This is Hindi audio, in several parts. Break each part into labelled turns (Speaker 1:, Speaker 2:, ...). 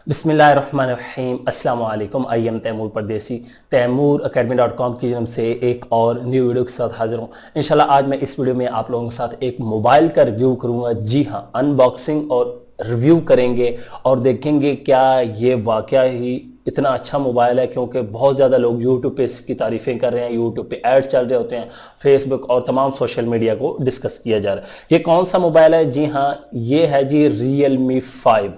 Speaker 1: बिस्मिल्लाहिर्रहमानिर्रहीम अस्सलाम वालेकुम। आई एम तैमूर परदेसी तैमूर academy.com की जन्म से एक और न्यू वीडियो के साथ हाजिर हूँ। इंशाल्लाह आज मैं इस वीडियो में आप लोगों के साथ एक मोबाइल का रिव्यू करूँगा। जी हाँ, अनबॉक्सिंग और रिव्यू करेंगे और देखेंगे क्या ये वाकया ही इतना अच्छा मोबाइल है, क्योंकि बहुत ज़्यादा लोग यूट्यूब पे इसकी तारीफ़ें कर रहे हैं, यूट्यूब पे ऐड चल रहे होते हैं, फेसबुक और तमाम सोशल मीडिया को डिस्कस किया जा रहा है। ये कौन सा मोबाइल है? जी हाँ, ये है जी Realme 5।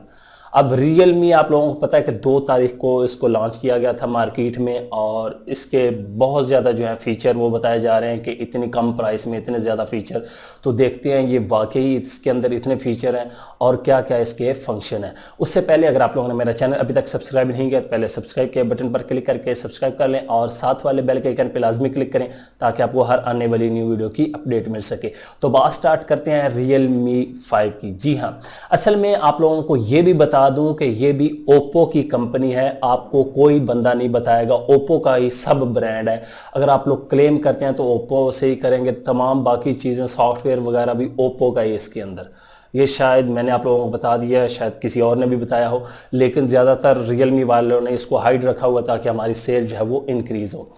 Speaker 1: अब Realme आप लोगों को पता है कि 2 तारीख को इसको लॉन्च किया गया था मार्केट में, और इसके बहुत ज़्यादा जो है फीचर वो बताए जा रहे हैं कि इतनी कम प्राइस में इतने ज़्यादा फीचर। तो देखते हैं ये वाकई इसके अंदर इतने फीचर हैं और क्या क्या इसके फंक्शन है। उससे पहले अगर आप लोगों ने मेरा चैनल अभी तक सब्सक्राइब नहीं किया तो पहले सब्सक्राइब के बटन पर क्लिक करके सब्सक्राइब कर लें और साथ वाले बेल के आइकन पर लाजमी क्लिक करें ताकि आपको हर आने वाली न्यू वीडियो की अपडेट मिल सके। तो बात स्टार्ट करते हैं Realme 5 की। जी हाँ, असल में आप लोगों को ये भी बता दूं कि ये भी ओप्पो की कंपनी है, आपको कोई बंदा नहीं बताएगा, ओप्पो का ही सब ब्रांड है। अगर आप लोग क्लेम करते हैं तो ओप्पो से ही करेंगे, तमाम बाकी चीज़ें सॉफ्टवेयर वगैरह भी ओप्पो का ही इसके अंदर। ये शायद मैंने आप लोगों को बता दिया है, शायद किसी और ने भी बताया हो, लेकिन ज़्यादातर Realme वालों ने इसको हाइड रखा हुआ ताकि हमारी सेल जो है वो इंक्रीज़ हो।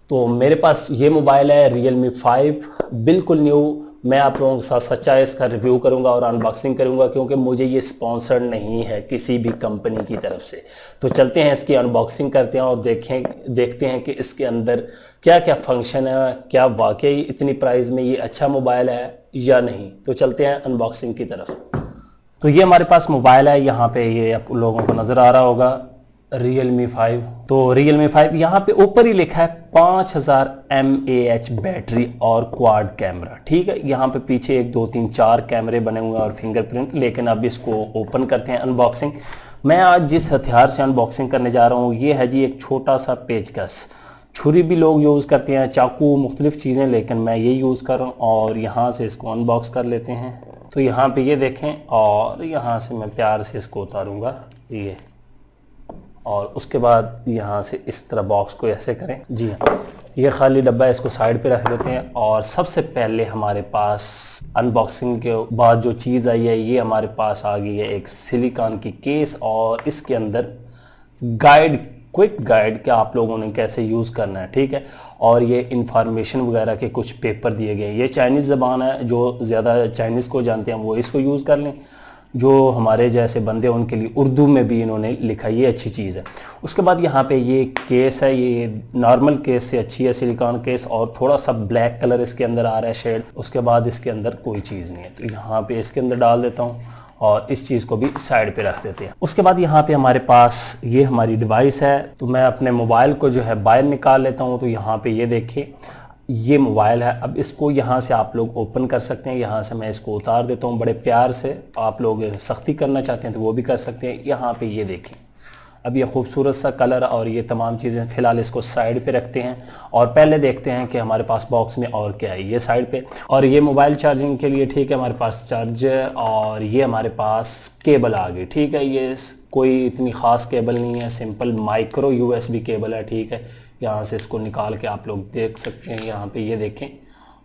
Speaker 1: तो मेरे पास ये मोबाइल है Realme 5, बिल्कुल न्यू। मैं आप लोगों के साथ सच्चा इसका रिव्यू करूंगा और अनबॉक्सिंग करूंगा, क्योंकि मुझे ये स्पॉन्सर्ड नहीं है किसी भी कंपनी की तरफ से। तो चलते हैं इसकी अनबॉक्सिंग करते हैं और देखते हैं कि इसके अंदर क्या क्या फंक्शन है, क्या वाकई इतनी प्राइस में ये अच्छा मोबाइल है या नहीं। तो चलते हैं अनबॉक्सिंग की तरफ। तो ये हमारे पास मोबाइल है, यहाँ पे ये आप लोगों को नज़र आ रहा होगा Realme 5। तो Realme 5 यहाँ पे ऊपर ही लिखा है 5000 mAh बैटरी और क्वाड कैमरा। ठीक है, यहाँ पे पीछे 1 2 3 4 कैमरे बने हुए हैं और फिंगरप्रिंट। लेकिन अब इसको ओपन करते हैं, अनबॉक्सिंग। मैं आज जिस हथियार से अनबॉक्सिंग करने जा रहा हूँ ये है जी एक छोटा सा पेचकस। छुरी भी लोग यूज़ करते हैं, चाकू, मुख्तलिफ चीज़ें, लेकिन मैं ये यूज़ कर रहा हूँ। और यहाँ से इसको अनबॉक्स कर लेते हैं। तो यहाँ पे ये देखें, और यहाँ से मैं प्यार से इसको उतारूँगा ये, और उसके बाद यहाँ से इस तरह बॉक्स को ऐसे करें। जी हाँ, ये खाली डब्बा है, इसको साइड पे रख देते हैं। और सबसे पहले हमारे पास अनबॉक्सिंग के बाद जो चीज़ आई है, ये हमारे पास आ गई है एक सिलिकॉन की केस, और इसके अंदर गाइड, क्विक गाइड कि आप लोगों ने कैसे यूज़ करना है। ठीक है, और ये इंफॉर्मेशन वगैरह के कुछ पेपर दिए गए हैं। ये चाइनीज़ ज़बान है, जो ज़्यादा चाइनीज़ को जानते हैं वो इसको यूज़ कर लें, जो हमारे जैसे बंदे उनके लिए उर्दू में भी इन्होंने लिखा, ये अच्छी चीज़ है। उसके बाद यहाँ पे ये केस है, ये नॉर्मल केस से अच्छी है, सिलिकॉन केस, और थोड़ा सा ब्लैक कलर इसके अंदर आ रहा है शेड। उसके बाद इसके अंदर कोई चीज़ नहीं है, तो यहाँ पे इसके अंदर डाल देता हूँ और इस चीज़ को भी साइड पे रख देते हैं। उसके बाद यहाँ पे हमारे पास ये हमारी डिवाइस है। तो मैं अपने मोबाइल को जो है बाहर निकाल लेता हूँ। तो यहाँ पे ये देखिए, ये मोबाइल है। अब इसको यहाँ से आप लोग ओपन कर सकते हैं। यहाँ से मैं इसको उतार देता हूँ बड़े प्यार से। आप लोग सख्ती करना चाहते हैं तो वो भी कर सकते हैं। यहाँ पे ये देखें, अब ये खूबसूरत सा कलर और ये तमाम चीज़ें, फ़िलहाल इसको साइड पे रखते हैं और पहले देखते हैं कि हमारे पास बॉक्स में और क्या है। ये साइड पे, और ये मोबाइल चार्जिंग के लिए, ठीक है, हमारे पास चार्जर, और ये हमारे पास केबल आ गई। ठीक है, ये कोई इतनी ख़ास केबल नहीं है, सिंपल माइक्रो USB केबल है। ठीक है, यहाँ से इसको निकाल के आप लोग देख सकते हैं, यहाँ पे ये देखें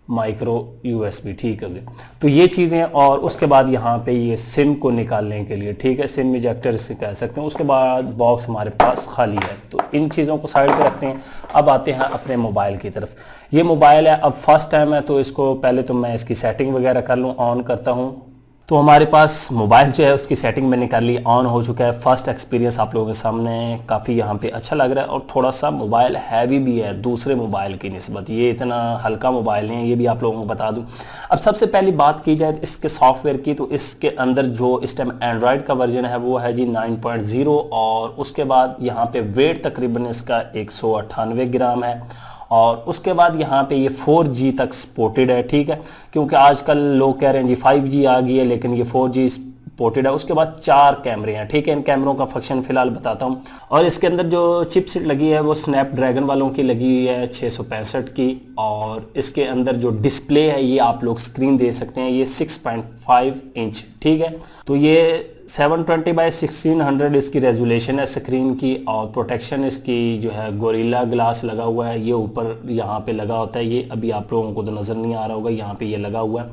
Speaker 1: माइक्रो USB। ठीक है, तो ये चीज़ें। और उसके बाद यहाँ पे ये सिम को निकालने के लिए, ठीक है, सिम इजेक्टर इसे कह सकते हैं। उसके बाद बॉक्स हमारे पास खाली है, तो इन चीज़ों को साइड पे रखते हैं। अब आते हैं अपने मोबाइल की तरफ। ये मोबाइल है, अब फर्स्ट टाइम है, तो इसको पहले तो मैं इसकी सेटिंग वगैरह कर लूँ। ऑन करता हूँ, तो हमारे पास मोबाइल जो है उसकी सेटिंग मैंने कर ली, ऑन हो चुका है। फर्स्ट एक्सपीरियंस आप लोगों के सामने काफ़ी यहाँ पे अच्छा लग रहा है, और थोड़ा सा मोबाइल हैवी भी है दूसरे मोबाइल की निस्बत। ये इतना हल्का मोबाइल नहीं है, ये भी आप लोगों को बता दूँ। अब सबसे पहली बात की जाए इसके सॉफ्टवेयर की, तो इसके अंदर जो इस टाइम एंड्रॉयड का वर्जन है वो है जी 9.0, और उसके बाद यहाँ पे वेट तकरीबन इसका 198 ग्राम है। और उसके बाद यहाँ पे ये 4G तक सपोर्टेड है। ठीक है, क्योंकि आजकल लोग कह रहे हैं जी 5G आ गई है, लेकिन ये 4G सपोर्टेड है। उसके बाद 4 कैमरे हैं। ठीक है, इन कैमरों का फंक्शन फिलहाल बताता हूँ। और इसके अंदर जो चिपसेट लगी है वो स्नैपड्रैगन वालों की लगी हुई है 665 की। और इसके अंदर जो डिस्प्ले है ये आप लोग स्क्रीन दे सकते हैं, ये 6.5 इंच। ठीक है, तो ये 720x1600 इसकी रेजोल्यूशन है स्क्रीन की, और प्रोटेक्शन इसकी जो है गोरिल्ला ग्लास लगा हुआ है। ये ऊपर यहाँ पे लगा होता है, ये अभी आप लोगों को तो नज़र नहीं आ रहा होगा, यहाँ पे ये लगा हुआ है।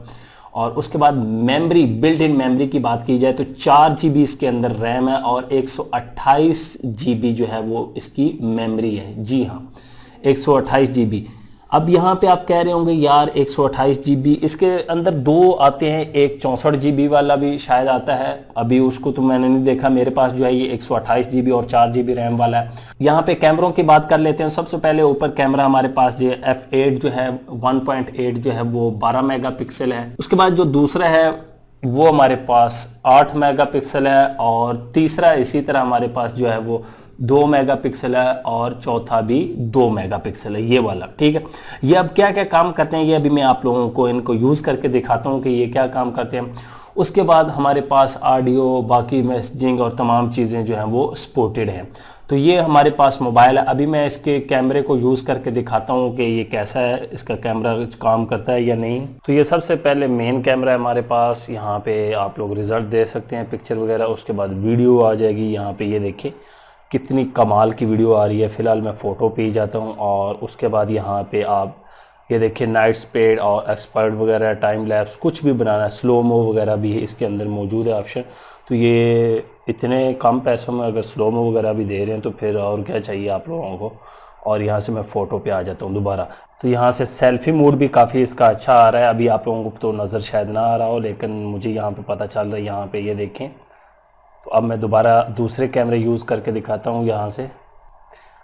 Speaker 1: और उसके बाद मेमोरी, बिल्ट इन मेमोरी की बात की जाए तो 4 GB इसके अंदर रैम है और 128 GB जो है वो इसकी मेमोरी है। जी हाँ, 128 GB। अब यहाँ पे आप कह रहे होंगे यार 128 GB, इसके अंदर दो आते हैं, एक 64 GB वाला भी शायद आता है, अभी उसको तो मैंने नहीं देखा। मेरे पास जो है ये 128 GB और 4 GB रैम वाला है। यहाँ पे कैमरों की बात कर लेते हैं। सबसे पहले ऊपर कैमरा हमारे पास जो f8 जो है 1.8 जो है वो 12 मेगापिक्सल है। उसके बाद जो दूसरा है वो हमारे पास 8 मेगापिक्सल है और तीसरा इसी तरह हमारे पास जो है वो 2 मेगापिक्सल है और चौथा भी 2 मेगापिक्सल है, ये वाला। ठीक है, ये अब क्या क्या काम करते हैं ये अभी मैं आप लोगों को इनको यूज़ करके दिखाता हूँ कि ये क्या काम करते हैं। उसके बाद हमारे पास ऑडियो, बाकी मैसेजिंग और तमाम चीज़ें जो हैं वो सपोर्टेड हैं। तो ये हमारे पास मोबाइल है। अभी मैं इसके कैमरे को यूज़ करके दिखाता हूँ कि ये कैसा है, इसका कैमरा काम करता है या नहीं। तो ये सबसे पहले मेन कैमरा है हमारे पास। यहाँ पे आप लोग रिज़ल्ट दे सकते हैं, पिक्चर वगैरह। उसके बाद वीडियो आ जाएगी। यहाँ पे ये देखिए कितनी कमाल की वीडियो आ रही है। फ़िलहाल मैं फ़ोटो पे ही जाता हूँ। और उसके बाद यहाँ पे आप ये देखिए नाइट स्पीड और एक्सपर्ट वगैरह, टाइम लैप्स, कुछ भी बनाना है, स्लो मो वगैरह भी इसके अंदर मौजूद है ऑप्शन। तो ये इतने कम पैसों में अगर स्लो मो वगैरह भी दे रहे हैं तो फिर और क्या चाहिए आप लोगों को। और यहाँ से मैं फ़ोटो पे आ जाता हूँ दोबारा। तो यहाँ से सेल्फ़ी मोड भी काफ़ी इसका अच्छा आ रहा है। अभी आप लोगों को तो नज़र शायद ना आ रहा हो, लेकिन मुझे यहाँ पर पता चल रहा है। यहाँ पर ये देखें। तो अब मैं दोबारा दूसरे कैमरे यूज़ करके दिखाता हूँ यहाँ से।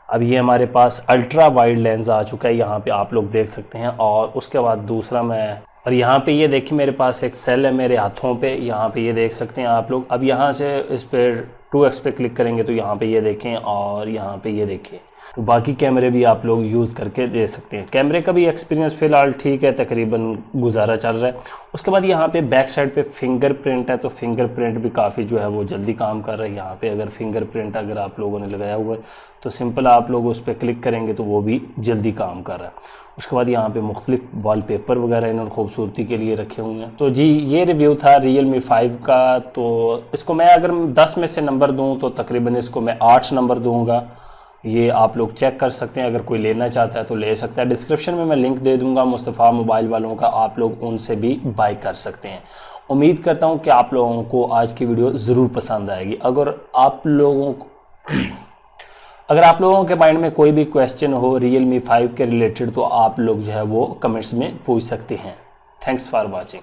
Speaker 1: अब ये हमारे पास अल्ट्रा वाइड लेंस आ चुका है, यहाँ पे आप लोग देख सकते हैं। और उसके बाद दूसरा मैं, और यहाँ पे ये देखिए मेरे पास एक सेल है मेरे हाथों पे, यहाँ पे ये देख सकते हैं आप लोग। अब यहाँ से इस पर 2x पे क्लिक करेंगे तो यहाँ पे ये देखें और यहाँ पे ये देखें। तो बाकी कैमरे भी आप लोग यूज़ करके दे सकते हैं। कैमरे का भी एक्सपीरियंस फ़िलहाल ठीक है, तकरीबन गुजारा चल रहा है। उसके बाद यहाँ पे बैक साइड पे फिंगरप्रिंट है, तो फिंगरप्रिंट भी काफ़ी जो है वो जल्दी काम कर रहा है। यहाँ पे अगर फिंगरप्रिंट अगर आप लोगों ने लगाया हुआ है तो सिंपल आप लोग उस पर क्लिक करेंगे तो वो भी जल्दी काम कर रहा है। उसके बाद यहाँ पे मुख्तलिफ वॉलपेपर वगैरह इन्होंने खूबसूरती के लिए रखे हुए हैं। तो जी ये रिव्यू था Realme 5 का। तो इसको मैं अगर 10 में से नंबर दूँ तो तकरीबन इसको मैं 8 नंबर दूँगा। ये आप लोग चेक कर सकते हैं, अगर कोई लेना चाहता है तो ले सकता है। डिस्क्रिप्शन में मैं लिंक दे दूंगा मुस्तफ़ा मोबाइल वालों का, आप लोग उनसे भी बाय कर सकते हैं। उम्मीद करता हूं कि आप लोगों को आज की वीडियो ज़रूर पसंद आएगी। अगर आप लोगों के माइंड में कोई भी क्वेश्चन हो Realme 5 के रिलेटेड तो आप लोग जो है वो कमेंट्स में पूछ सकते हैं। Thanks for watching.